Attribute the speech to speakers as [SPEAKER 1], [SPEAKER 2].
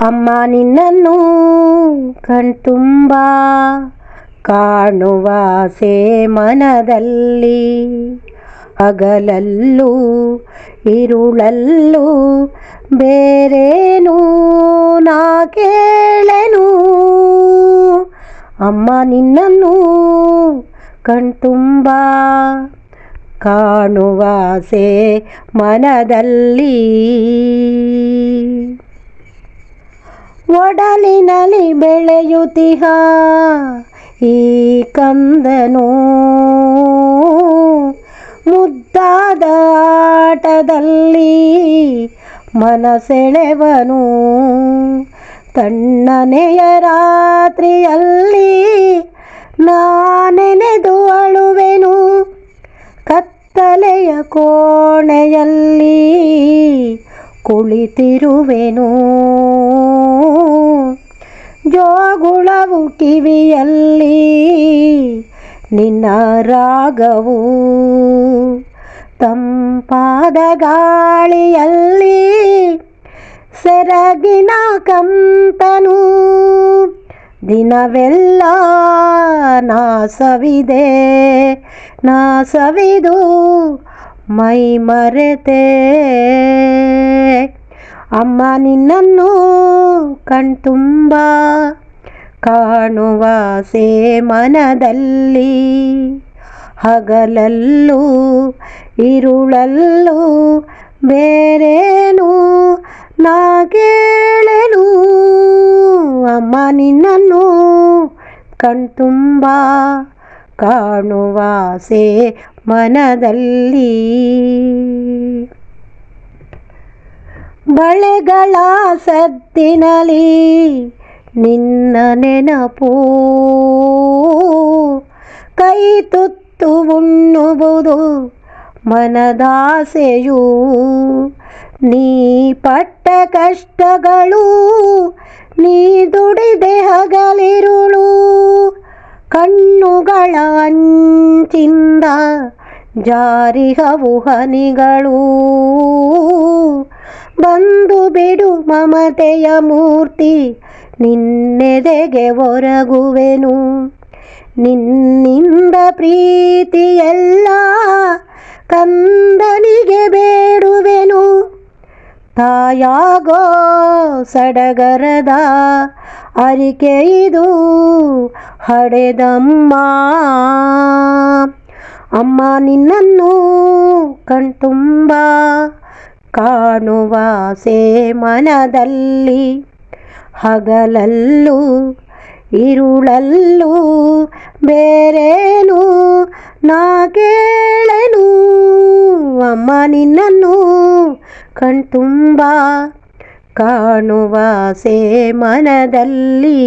[SPEAKER 1] ಅಮ್ಮ ನಿನ್ನನ್ನು ಕಣ್ತುಂಬ ಕಾಣುವ ಆಸೆ ಮನದಲ್ಲಿ, ಹಗಲಲ್ಲೂ ಇರುಳಲ್ಲೂ ಬೇರೇನೂ ನಾ ಕೇಳೆನು. ಅಮ್ಮ ನಿನ್ನನ್ನು ಕಣ್ತುಂಬ ಕಾಣುವ ಆಸೆ ಮನದಲ್ಲಿ. ಒಡಲಿನಲ್ಲಿ ಬೆಳೆಯುತ್ತಿಹ ಈ ಕಂದನು, ಮುದ್ದಾದ ಆಟದಲ್ಲಿ ಮನಸೆಳೆವನು. ತಣ್ಣನೆಯ ರಾತ್ರಿಯಲ್ಲಿ ನಾನೆನೆದು ಅಳುವೆನು, ಕತ್ತಲೆಯ ಕೋಣೆಯಲ್ಲಿ ಕುಳಿತಿರುವೆನು. ಜೋಗುಳವು ಕಿವಿಯಲ್ಲಿ ನಿನ್ನ ರಾಗವು, ತಂಪಾದ ಗಾಳಿಯಲ್ಲಿ ಸೆರಗಿನ ಕಂಪನು. ದಿನವೆಲ್ಲ ನಾ ಸವಿದು ಮೈ ಮರೆತೆ. ಅಮ್ಮ ನಿನ್ನನ್ನು ಕಣ್ತುಂಬ ಕಾಣುವ ಆಸೆ ಮನದಲ್ಲಿ, ಹಗಲಲ್ಲೂ ಇರುಳಲ್ಲೂ ಬೇರೇನೂ ನಾ ಕೇಳೆನು. ಅಮ್ಮ ನಿನ್ನನ್ನು ಕಣ್ತುಂಬ ಕಾಣುವ ಆಸೆ ಮನದಲ್ಲಿ. ಬಳೆಗಳ ಸದ್ದಿನಲ್ಲಿ ನಿನ್ನ ನೆನಪು, ಕೈ ತುತ್ತು ಉಣ್ಣುವುದು ಮನದಾಸೆಯು. ನೀ ಪಟ್ಟ ಕಷ್ಟಗಳು, ನೀ ದುಡಿದೆ ಹಗಲಿರುಳು, ಕಣ್ಣುಗಳ ಅಂಚಿಂದ ಜಾರಿಹವು ಹನಿಗಳು. ಬಂದು ಬಿಡು ಮಮತೆಯ ಮೂರ್ತಿ, ನಿನ್ನೆದೆಗೆ ಒರಗುವೆನು. ನಿನ್ನಿಂದ ಪ್ರೀತಿಯೆಲ್ಲ ಕಂದನಿಗೆ ಬೇಡುವೆನು. ತಾಯಾಗೋ ಸಡಗರದ ಅರಿಕೆ ಇದು ಹಡೆದಮ್ಮ. ಅಮ್ಮ ನಿನ್ನನ್ನು ಕಣ್ತುಂಬ ಕಾಣುವ ಆಸೆ ಮನದಲ್ಲಿ, ಹಗಲಲ್ಲೂ ಇರುಳಲ್ಲೂ ಬೇರೇನೂ ನಾ ಕೇಳೆನು. ಅಮ್ಮ ನಿನ್ನನ್ನು ಕಣ್ತುಂಬ ಕಾಣುವ ಆಸೆ ಮನದಲ್ಲಿ.